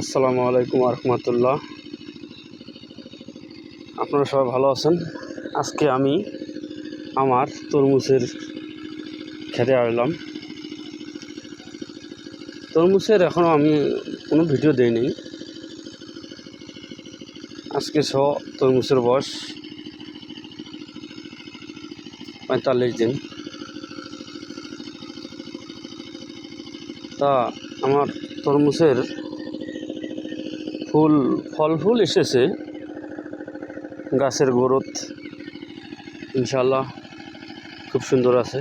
আসসালামু আলাইকুম রহমতুল্লাহ। আপনারা সবাই ভালো আছেন? আজকে আমি আমার তরমুজের খেতে আসলাম। তরমুজের এখনও আমি কোনো ভিডিও দিইনি। আজকে তরমুজের বয়স 45 দিন। তা আমার তরমুজের ফল এসেছে, গাছের গ্রোথ ইনশাল্লাহ খুব সুন্দর আছে।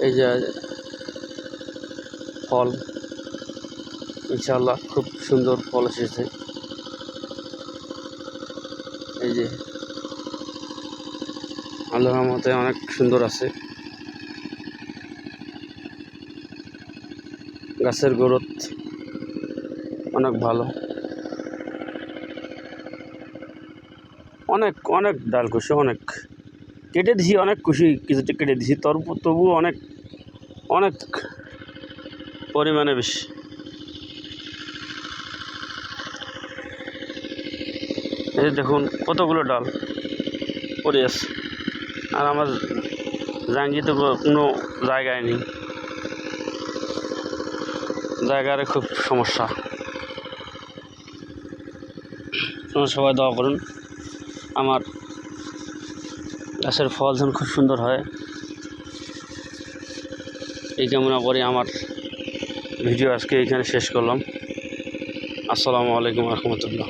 এই যে ফল ইনশাল্লাহ খুব সুন্দর ফল এসেছে। এই যে আল্লাহর রহমতে অনেক সুন্দর আছে। গাছের গ্রোথ অনেক ভালো। অনেক অনেক ডাল কুশি অনেক কেটে দিছি, অনেক কুশি কিছুটা কেটে দিছি, তবুও অনেক অনেক পরিমাণে বেশি। এই দেখুন কতগুলো ডাল পড়ে আছে, আর আমার জাঙ্গিতে কোনো জায়গায় নেই, জায়গার খুব সমস্যা। সবাই দোয়া করুন আমার গাছের ফল যেন খুব সুন্দর হয়, এই কামনা করে আমার ভিডিও আজকে এখানে শেষ করলাম। আসসালামু আলাইকুম রহমতুল্লাহ।